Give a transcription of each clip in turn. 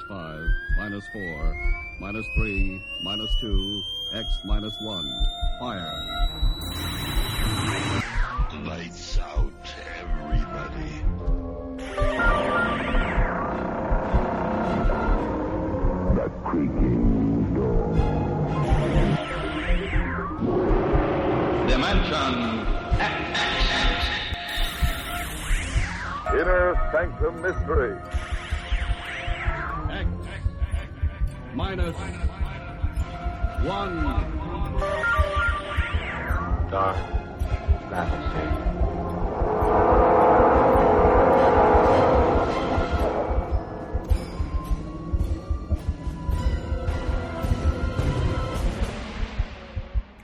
minus 5, minus 4, minus 3, minus 2, X minus 1. Fire. Lights out, everybody. The creaking door. Dimension X. Inner Sanctum Mystery. X minus 1. Dark battleship.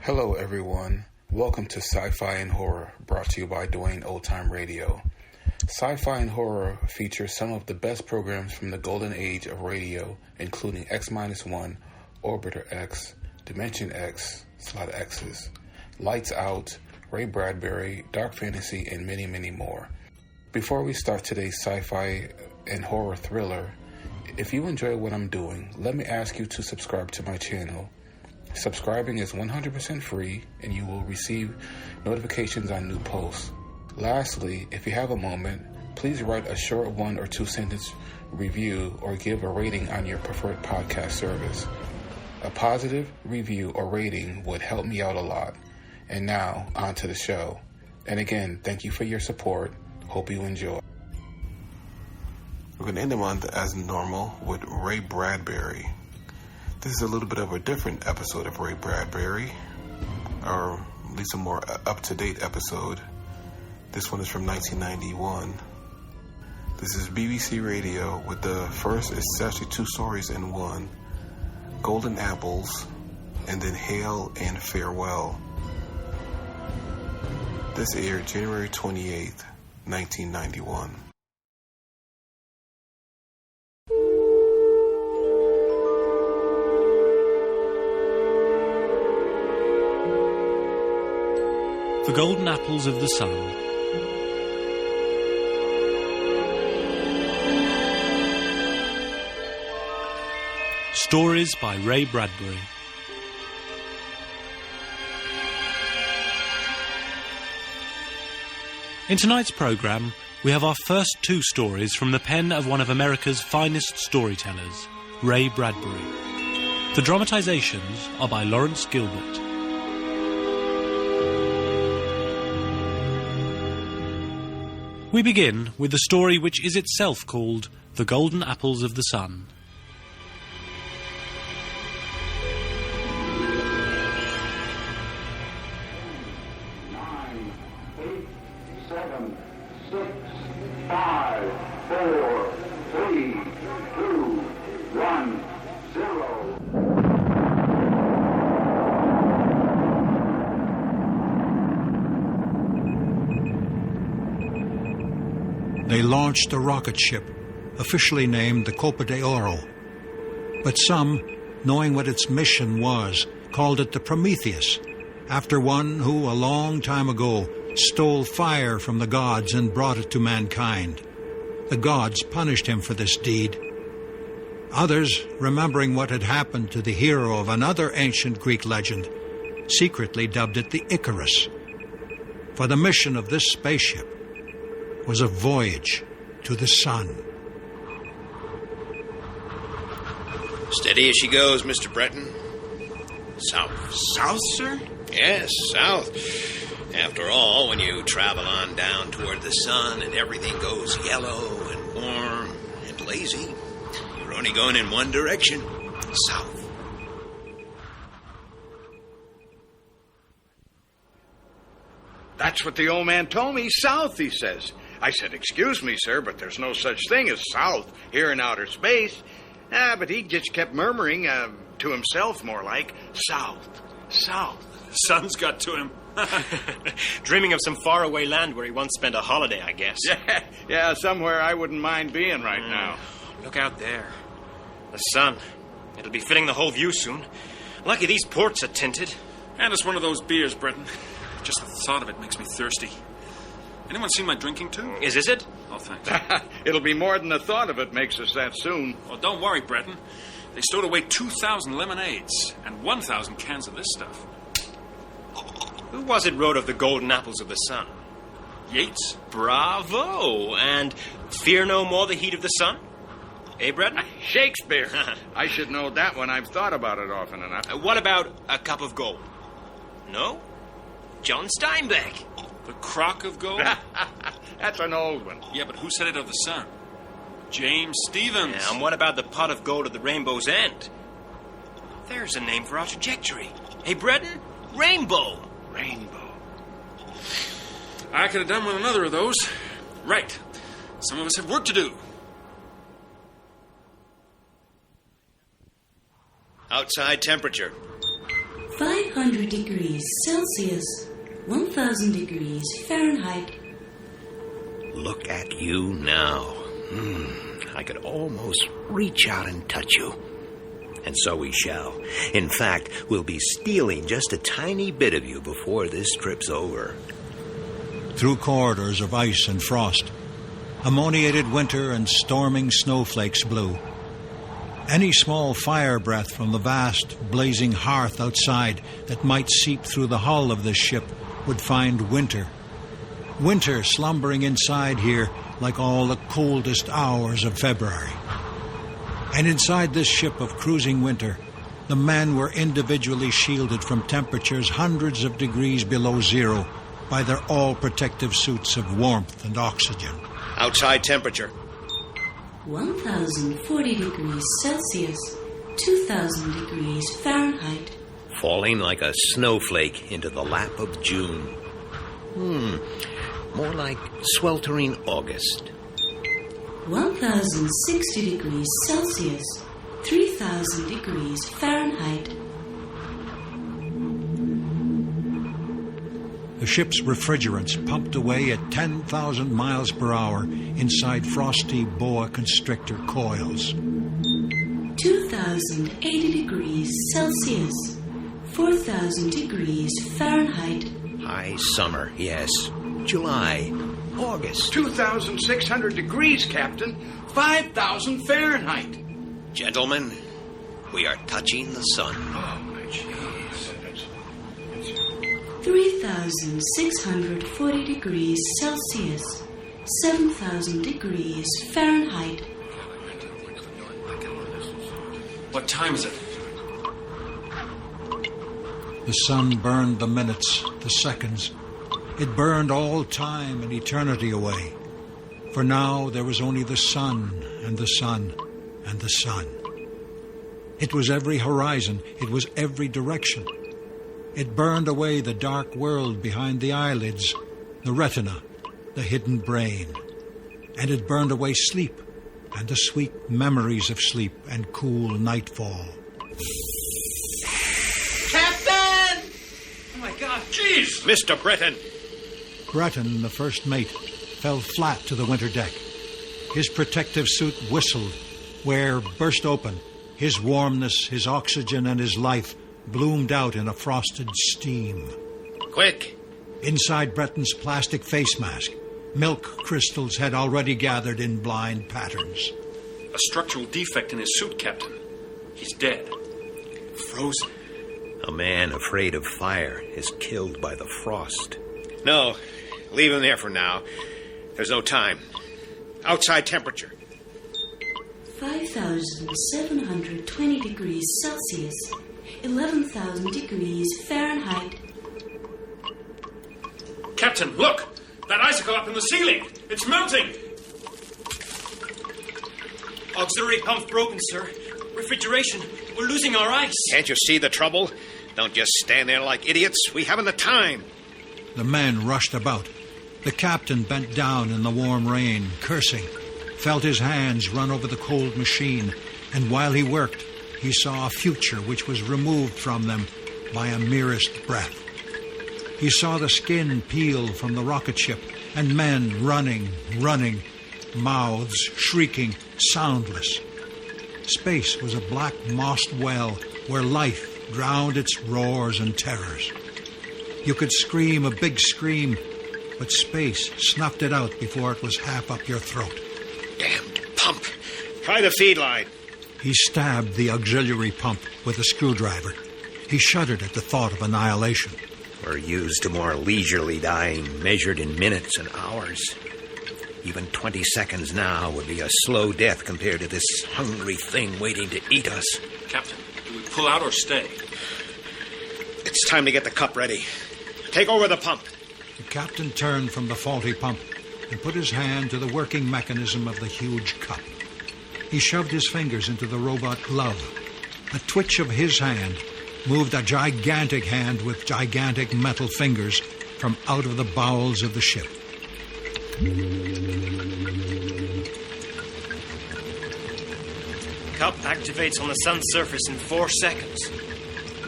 Hello everyone, welcome to Sci-Fi and Horror, brought to you by Dwayne Old Time Radio. Sci-Fi and Horror features some of the best programs from the golden age of radio, including X-1, Orbiter X, Dimension X, it's a lot of X's, Lights Out, Ray Bradbury, Dark Fantasy, and many, many more. Before we start today's sci-fi and horror thriller, if you enjoy what I'm doing, let me ask you to subscribe to my channel. Subscribing is 100% free, and you will receive notifications on new posts. Lastly, if you have a moment, please write a short 1 or 2 sentence review or give a rating on your preferred podcast service. A positive review or rating would help me out a lot. And now, on to the show. And again, thank you for your support. Hope you enjoy. We're going to end the month as normal with Ray Bradbury. This is a little bit of a different episode of Ray Bradbury, or at least a more up-to-date episode. This one is from 1991. This is BBC Radio with the first, it's actually 2 stories in one. Golden Apples, and then Hail and Farewell. This aired January 28th, 1991. The Golden Apples of the Sun. Stories by Ray Bradbury. In tonight's programme, we have our first 2 stories from the pen of one of America's finest storytellers, Ray Bradbury. The dramatisations are by Lawrence Gilbert. We begin with the story which is itself called The Golden Apples of the Sun. They launched a rocket ship, officially named the Copa de Oro. But some, knowing what its mission was, called it the Prometheus, after one who, a long time ago, stole fire from the gods and brought it to mankind. The gods punished him for this deed. Others, remembering what had happened to the hero of another ancient Greek legend, secretly dubbed it the Icarus. For the mission of this spaceship was a voyage to the sun. Steady as she goes, Mr. Breton. South. South, sir? Yes, south. After all, when you travel on down toward the sun and everything goes yellow and warm and lazy, you're only going in one direction, south. That's what the old man told me. South, he says. I said, excuse me, sir, but there's no such thing as south here in outer space. But he just kept murmuring to himself, more like, south, south. Sun's got to him. Dreaming of some faraway land where he once spent a holiday, I guess. Yeah, somewhere I wouldn't mind being right now. Look out there. The sun. It'll be filling the whole view soon. Lucky these ports are tinted. And it's one of those beers, Breton. Just the thought of it makes me thirsty. Anyone seen my drinking tube? Is this it? Oh, thanks. It'll be more than the thought of it makes us that soon. Well, don't worry, Breton. They stowed away 2,000 lemonades and 1,000 cans of this stuff. Who was it wrote of the golden apples of the sun? Yeats? Bravo! And fear no more the heat of the sun? Eh, Breton? Shakespeare. I should know that one. I've thought about it often enough. What about A Cup of Gold? No? John Steinbeck. The Crock of Gold? That's an old one. Yeah, but who said it of the sun? James Stephens. Yeah, and what about the pot of gold at the rainbow's end? There's a name for our trajectory. Hey, Breton? Rainbow. Rainbow. I could have done with another of those. Right. Some of us have work to do. Outside temperature. 500 degrees Celsius, 1,000 degrees Fahrenheit. Look at you now. I could almost reach out and touch you. And so we shall. In fact, we'll be stealing just a tiny bit of you before this trip's over. Through corridors of ice and frost, ammoniated winter and storming snowflakes blew. Any small fire breath from the vast, blazing hearth outside that might seep through the hull of this ship would find winter. Winter slumbering inside here like all the coldest hours of February. And inside this ship of cruising winter, the men were individually shielded from temperatures hundreds of degrees below zero by their all-protective suits of warmth and oxygen. Outside temperature. 1,040 degrees Celsius, 2,000 degrees Fahrenheit. Falling like a snowflake into the lap of June. More like sweltering August. 1,060 degrees Celsius, 3,000 degrees Fahrenheit. The ship's refrigerants pumped away at 10,000 miles per hour inside frosty boa constrictor coils. 2,080 degrees Celsius, 4,000 degrees Fahrenheit. High summer, yes. July, August. 2,600 degrees, Captain. 5,000 Fahrenheit. Gentlemen, we are touching the sun. Oh, my jeez. 3,640 degrees Celsius, 7,000 degrees Fahrenheit. What time is it? The sun burned the minutes, the seconds. It burned all time and eternity away. For now there was only the sun and the sun and the sun. It was every horizon. It was every direction. It burned away the dark world behind the eyelids, the retina, the hidden brain. And it burned away sleep and the sweet memories of sleep and cool nightfall. Captain! Oh, my God. Jeez! Mr. Breton! Breton, the first mate, fell flat to the winter deck. His protective suit whistled, where burst open. His warmness, his oxygen, and his life bloomed out in a frosted steam. Quick! Inside Breton's plastic face mask, milk crystals had already gathered in blind patterns. A structural defect in his suit, Captain. He's dead. Frozen. A man afraid of fire is killed by the frost. No, leave him there for now. There's no time. Outside temperature. 5,720 degrees Celsius, 11,000 degrees Fahrenheit. Captain, look! That icicle up in the ceiling! It's melting! Auxiliary pump broken, sir. Refrigeration. We're losing our ice. Can't you see the trouble? Don't just stand there like idiots. We haven't the time. The men rushed about. The captain bent down in the warm rain, cursing, felt his hands run over the cold machine, and while he worked, he saw a future which was removed from them by a merest breath. He saw the skin peel from the rocket ship, and men running, mouths shrieking, soundless. Space was a black mossed well where life drowned its roars and terrors. You could scream a big scream, but space snuffed it out before it was half up your throat. Damned pump. Try the feed line. He stabbed the auxiliary pump with a screwdriver. He shuddered at the thought of annihilation. We're used to more leisurely dying, measured in minutes and hours. Even 20 seconds now would be a slow death compared to this hungry thing waiting to eat us. Captain, do we pull out or stay? It's time to get the cup ready. Take over the pump. The captain turned from the faulty pump and put his hand to the working mechanism of the huge cup. He shoved his fingers into the robot glove. A twitch of his hand moved a gigantic hand with gigantic metal fingers from out of the bowels of the ship. Cup activates on the sun's surface in 4 seconds.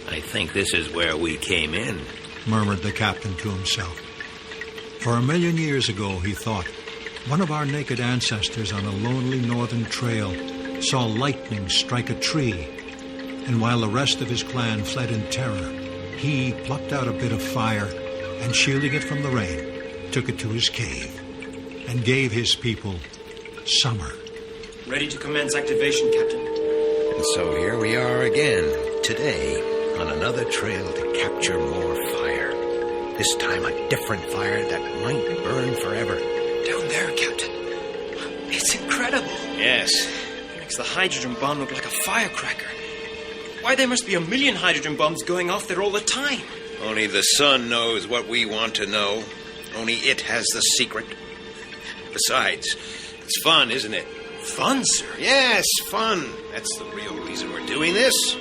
I think this is where we came in, murmured the captain to himself. For 1,000,000 years ago, he thought, one of our naked ancestors on a lonely northern trail saw lightning strike a tree, and while the rest of his clan fled in terror, he plucked out a bit of fire and, shielding it from the rain, took it to his cave and gave his people summer. Ready to commence activation, Captain. And so here we are again, today, on another trail to capture more fire. This time a different fire that might burn forever. Down there, Captain. It's incredible. Yes. It makes the hydrogen bomb look like a firecracker. Why, there must be 1,000,000 hydrogen bombs going off there all the time. Only the sun knows what we want to know. Only it has the secret. Besides, it's fun, isn't it? Fun, sir? Yes, fun. That's the real reason we're doing this.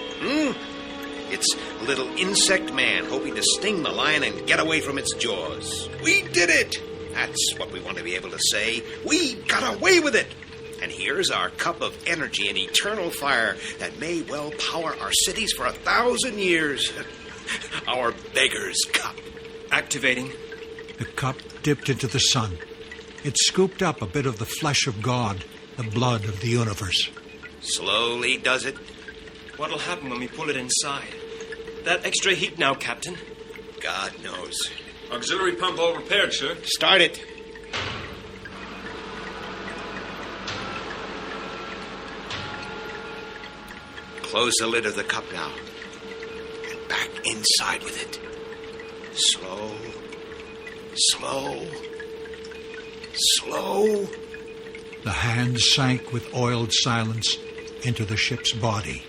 It's a little insect man hoping to sting the lion and get away from its jaws. We did it! That's what we want to be able to say. We got away with it! And here's our cup of energy and eternal fire that may well power our cities for 1,000 years. Our beggar's cup. Activating. The cup dipped into the sun. It scooped up a bit of the flesh of God, the blood of the universe. Slowly does it. What'll happen when we pull it inside? That extra heat now, Captain? God knows. Auxiliary pump all repaired, sir. Start it. Close the lid of the cup now. And back inside with it. Slow. Slow. Slow. The hand sank with oiled silence into the ship's body.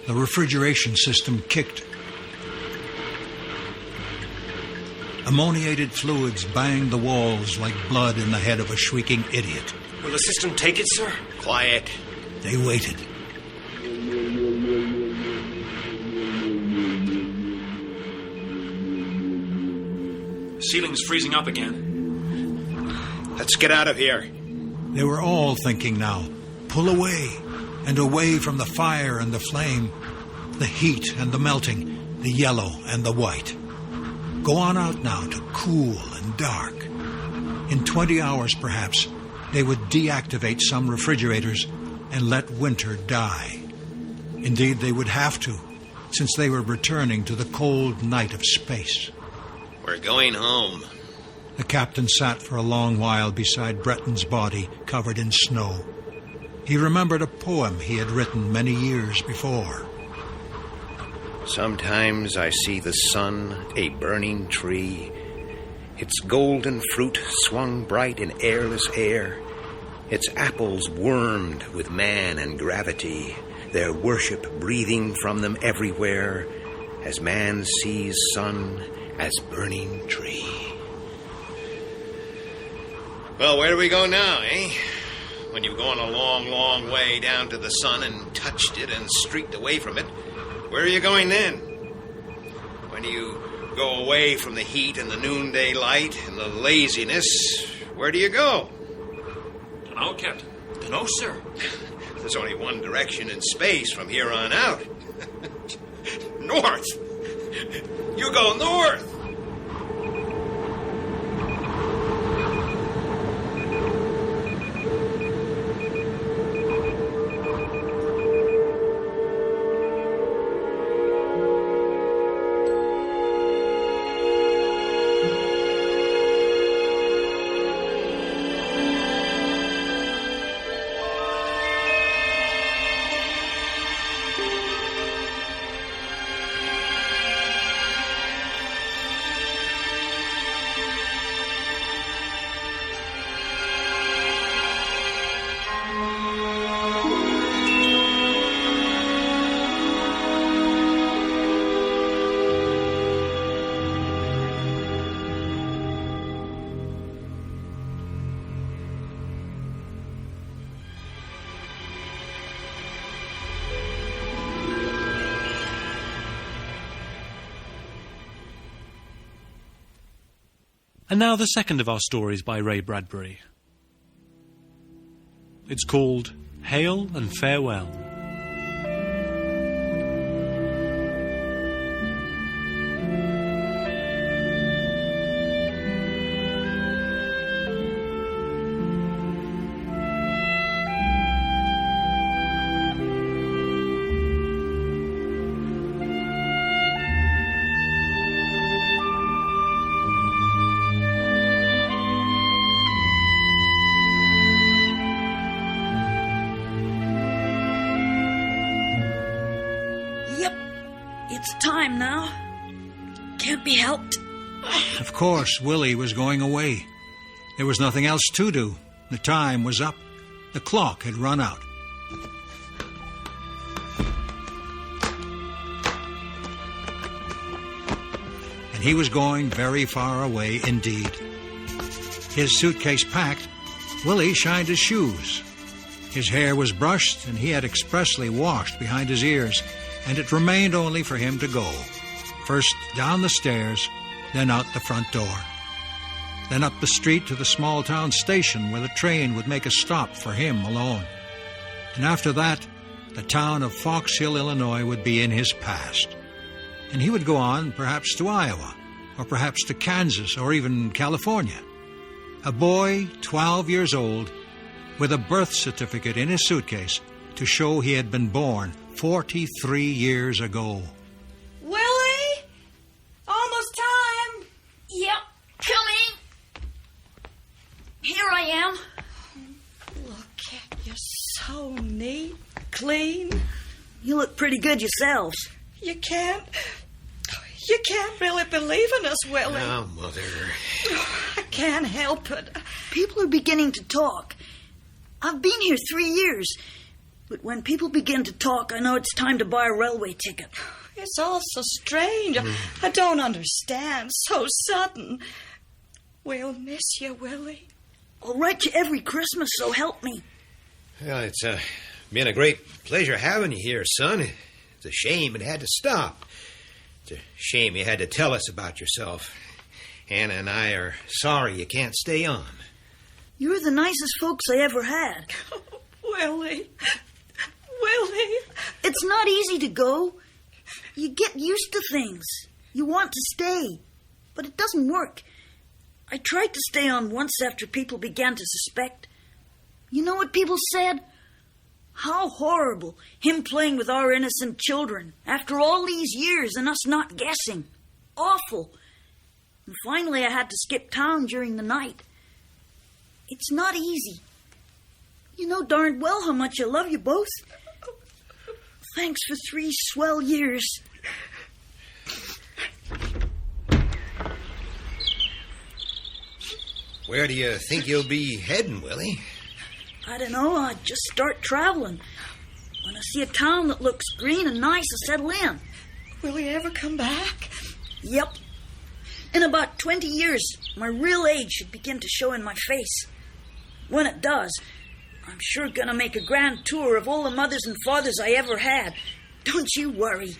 The refrigeration system kicked. Ammoniated fluids banged the walls like blood in the head of a shrieking idiot. Will the system take it, sir? Quiet. They waited. Ceiling's freezing up again. Let's get out of here. They were all thinking now. Pull away, and away from the fire and the flame, the heat and the melting, the yellow and the white. Go on out now to cool and dark. In 20 hours, perhaps, they would deactivate some refrigerators and let winter die. Indeed, they would have to, since they were returning to the cold night of space. We're going home. The captain sat for a long while beside Breton's body covered in snow. He remembered a poem he had written many years before. Sometimes I see the sun, a burning tree, its golden fruit swung bright in airless air, its apples wormed with man and gravity, their worship breathing from them everywhere, as man sees sun as burning tree. Well, where do we go now, eh? When you've gone a long, long way down to the sun and touched it and streaked away from it, where are you going then? When you go away from the heat and the noonday light and the laziness, where do you go? Dunno, Captain. Dunno, sir. There's only one direction in space from here on out. North. You go north. And now the second of our stories by Ray Bradbury. It's called Hail and Farewell. It's time now. Can't be helped. Of course, Willie was going away. There was nothing else to do. The time was up. The clock had run out. And he was going very far away indeed. His suitcase packed, Willie shined his shoes. His hair was brushed, and he had expressly washed behind his ears, and it remained only for him to go. First down the stairs, then out the front door. Then up the street to the small-town station where the train would make a stop for him alone. And after that, the town of Fox Hill, Illinois would be in his past. And he would go on perhaps to Iowa, or perhaps to Kansas, or even California. A boy 12 years old with a birth certificate in his suitcase to show he had been born 43 years ago. Willie? Almost time. Yep, coming. Here I am. Look at you, so neat, clean. You look pretty good yourselves. You can't really believe in us, Willie. Oh, Mother. I can't help it. People are beginning to talk. I've been here 3 years. But when people begin to talk, I know it's time to buy a railway ticket. It's all so strange. I don't understand. So sudden. We'll miss you, Willie. I'll write you every Christmas, so help me. Well, it's been a great pleasure having you here, son. It's a shame it had to stop. It's a shame you had to tell us about yourself. Anna and I are sorry you can't stay on. You're the nicest folks I ever had. Willie. It's not easy to go. You get used to things. You want to stay. But it doesn't work. I tried to stay on once after people began to suspect. You know what people said? How horrible, him playing with our innocent children, after all these years and us not guessing. Awful. And finally I had to skip town during the night. It's not easy. You know darned well how much I love you both. Thanks for 3 swell years. Where do you think you'll be heading, Willie? I don't know. I just start traveling. When I see a town that looks green and nice, I settle in. Will he ever come back? Yep. In about 20 years, my real age should begin to show in my face. When it does, I'm sure gonna make a grand tour of all the mothers and fathers I ever had. Don't you worry.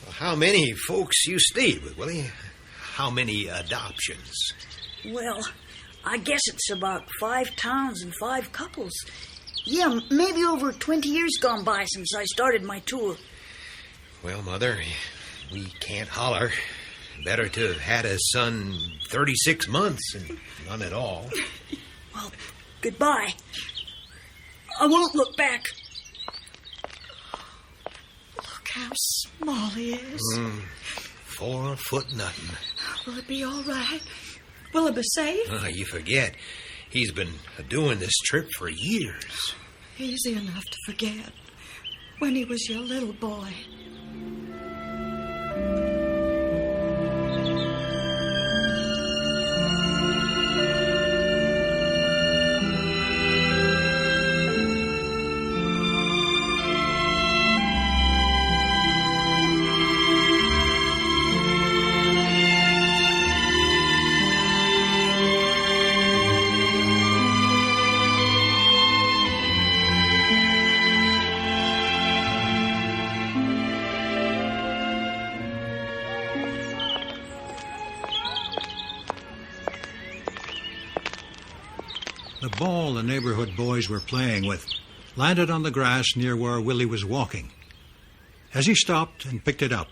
Well, how many folks you stayed with, Willie? How many adoptions? Well, I guess it's about 5 towns and 5 couples. Yeah, maybe over 20 years gone by since I started my tour. Well, Mother, we can't holler. Better to have had a son 36 months and none at all. Well, goodbye. I won't look back. Look how small he is. 4 foot nothing. Will it be all right? Will it be safe? You forget. He's been doing this trip for years. Easy enough to forget. When he was your little boy. ball the neighborhood boys were playing with landed on the grass near where Willie was walking. As he stopped and picked it up,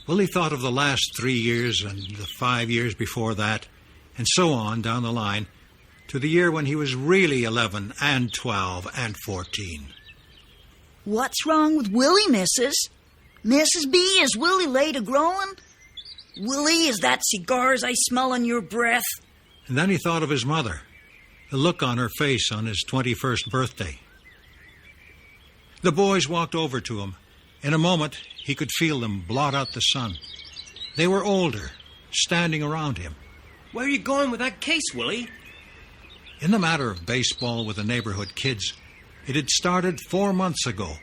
Willie thought of the last 3 years and the 5 years before that, and so on down the line, to the year when he was really 11 and 12 and 14. What's wrong with Willie, Mrs.? Mrs. B, is Willie late a-growing? Willie, is that cigars I smell in your breath? And then he thought of his mother, the look on her face on his 21st birthday. The boys walked over to him. In a moment, he could feel them blot out the sun. They were older, standing around him. Where are you going with that case, Willie? In the matter of baseball with the neighborhood kids, it had started 4 months ago.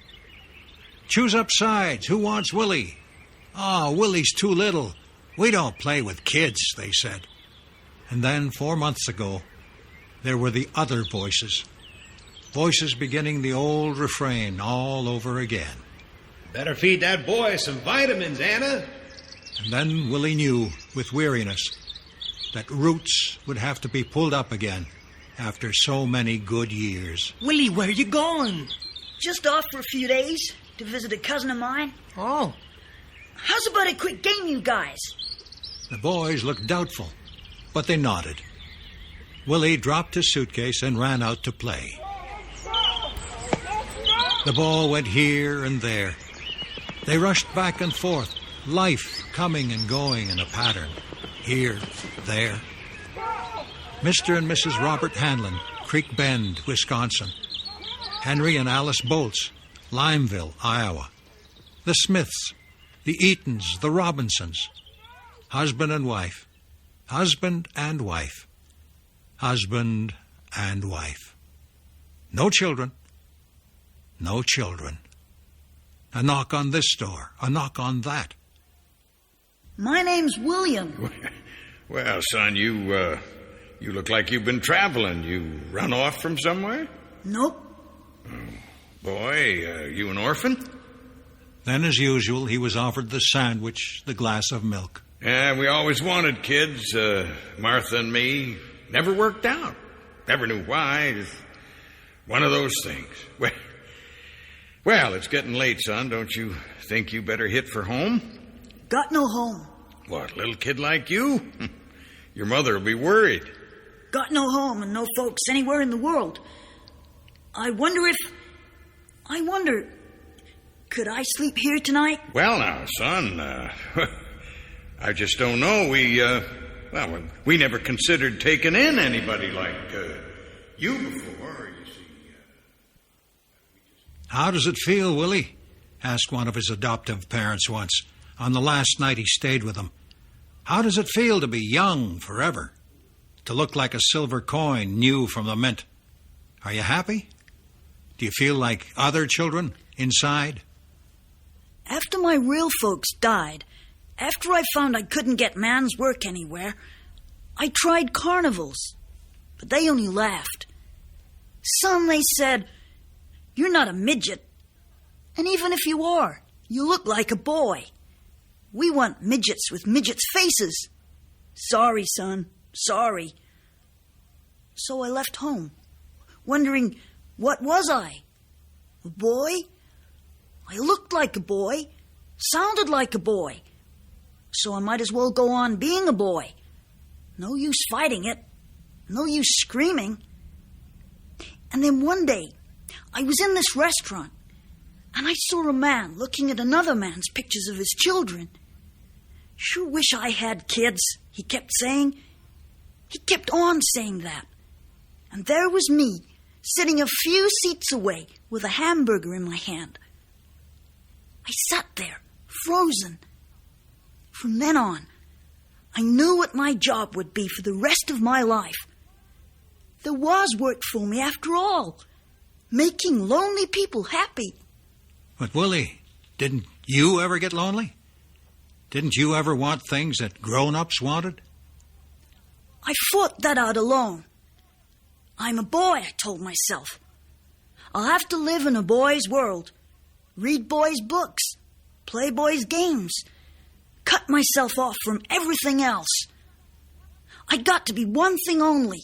Choose up sides. Who wants Willie? Oh, Willie's too little. We don't play with kids, they said. And then 4 months ago, there were the other voices. Voices beginning the old refrain all over again. Better feed that boy some vitamins, Anna. And then Willie knew, with weariness, that roots would have to be pulled up again after so many good years. Willie, where are you going? Just off for a few days to visit a cousin of mine. Oh. How's about a quick game, you guys? The boys looked doubtful, but they nodded. Willie dropped his suitcase and ran out to play. The ball went here and there. They rushed back and forth, life coming and going in a pattern. Here, there. Mr. and Mrs. Robert Hanlon, Creek Bend, Wisconsin. Henry and Alice Bolts, Limeville, Iowa. The Smiths, the Eatons, the Robinsons. Husband and wife. Husband and wife. Husband and wife. No children. No children. A knock on this door, a knock on that. My name's William. Well, son, you look like you've been traveling. You run off from somewhere? Nope. Oh, boy, you an orphan? Then, as usual, he was offered the sandwich, the glass of milk. Yeah, we always wanted kids. Martha and me. Never worked out. Never knew why. Just one of those things. Well, it's getting late, son. Don't you think you better hit for home? Got no home. What, little kid like you? Your mother will be worried. Got no home and no folks anywhere in the world. I wonder, could I sleep here tonight? Well, now, son, I just don't know. We never considered taking in anybody like you before, you see. How does it feel, Willie? Asked one of his adoptive parents once, on the last night he stayed with them. How does it feel to be young forever? To look like a silver coin new from the mint? Are you happy? Do you feel like other children inside? After my real folks died, after I found I couldn't get man's work anywhere, I tried carnivals, but they only laughed. Some, they said, "You're not a midget. And even if you are, you look like a boy. We want midgets with midgets' faces." Sorry, son, sorry. So I left home, wondering, what was I? A boy? I looked like a boy, sounded like a boy. So I might as well go on being a boy. No use fighting it. No use screaming. And then one day, I was in this restaurant, and I saw a man looking at another man's pictures of his children. "Sure wish I had kids," he kept saying. He kept on saying that. And there was me, sitting a few seats away with a hamburger in my hand. I sat there, frozen. From then on, I knew what my job would be for the rest of my life. There was work for me after all, making lonely people happy. But Willie, didn't you ever get lonely? Didn't you ever want things that grown-ups wanted? I fought that out alone. I'm a boy, I told myself. I'll have to live in a boy's world, read boys' books, play boys' games, cut myself off from everything else. I got to be one thing only.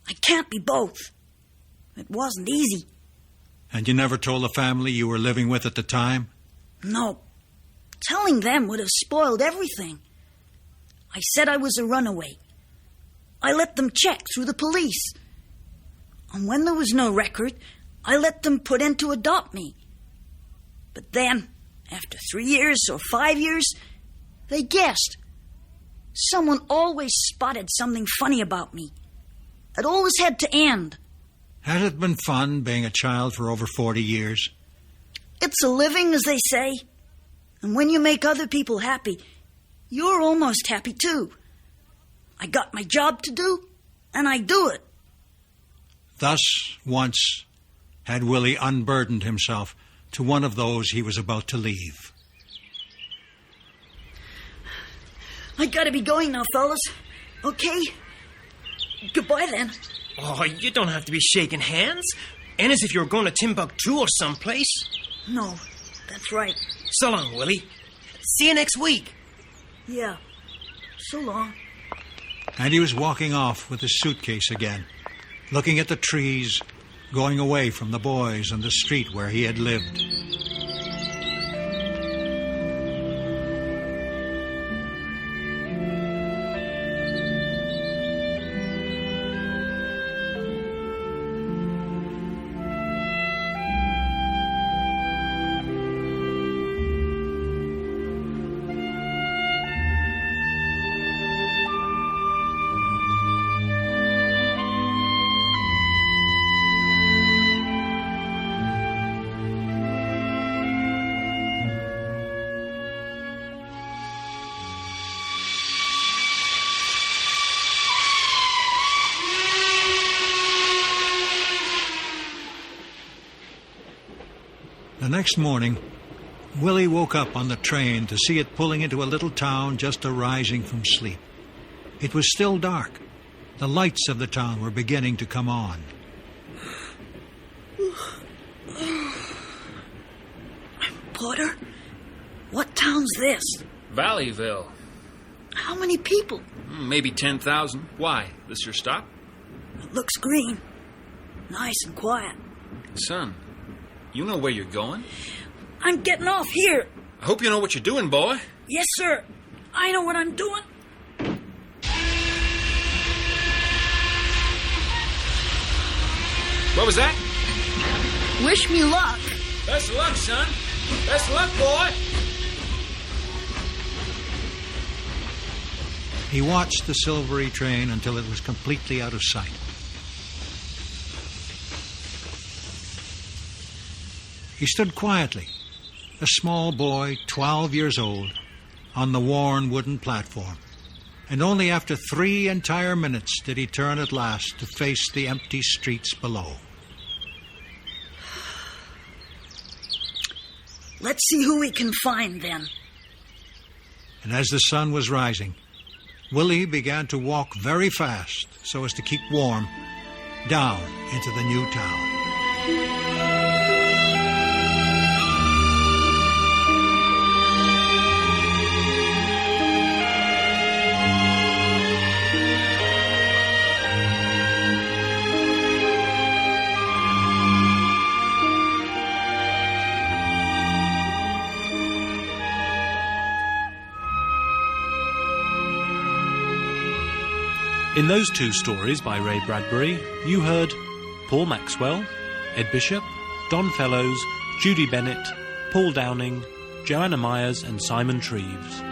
I can't be both. It wasn't easy. And you never told the family you were living with at the time? No. Telling them would have spoiled everything. I said I was a runaway. I let them check through the police. And when there was no record, I let them put in to adopt me. But then, after 3 years or 5 years, they guessed. Someone always spotted something funny about me. It always had to end. Has it been fun being a child for over 40 years? It's a living, as they say. And when you make other people happy, you're almost happy too. I got my job to do, and I do it. Thus, once, had Willie unburdened himself to one of those he was about to leave. I gotta be going now, fellas. Okay? Goodbye, then. Oh, you don't have to be shaking hands. And as if you were going to Timbuktu or someplace. No, that's right. So long, Willie. See you next week. Yeah. So long. And he was walking off with his suitcase again, looking at the trees, going away from the boys and the street where he had lived. The next morning, Willie woke up on the train to see it pulling into a little town just arising from sleep. It was still dark. The lights of the town were beginning to come on. Porter, what town's this? Valleyville. How many people? Maybe 10,000. Why? This your stop? It looks green. Nice and quiet. Son, you know where you're going? I'm getting off here. I hope you know what you're doing, boy. Yes, sir. I know what I'm doing. What was that? Wish me luck. Best of luck, son. Best of luck, boy. He watched the silvery train until it was completely out of sight. He stood quietly, a small boy, 12 years old, on the worn wooden platform. And only after 3 entire minutes did he turn at last to face the empty streets below. Let's see who we can find, then. And as the sun was rising, Willie began to walk very fast so as to keep warm down into the new town. In those 2 stories by Ray Bradbury, you heard Paul Maxwell, Ed Bishop, Don Fellows, Judy Bennett, Paul Downing, Joanna Myers and Simon Treves.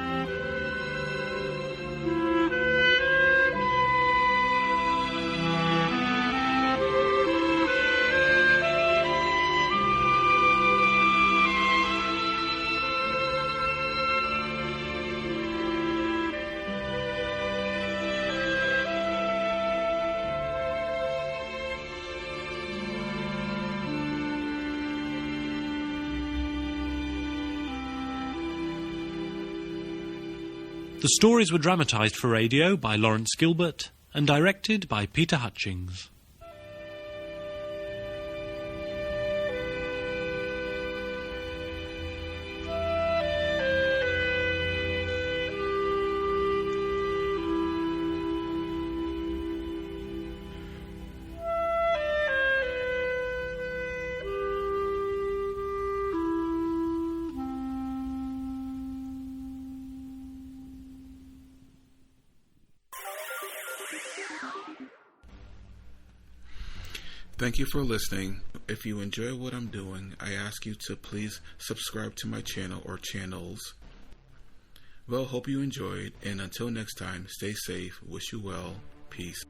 The stories were dramatised for radio by Lawrence Gilbert and directed by Peter Hutchings. Thank you for listening. If you enjoy what I'm doing, I ask you to please subscribe to my channel or channels. Well, hope you enjoyed, and until next time, stay safe, wish you well, peace.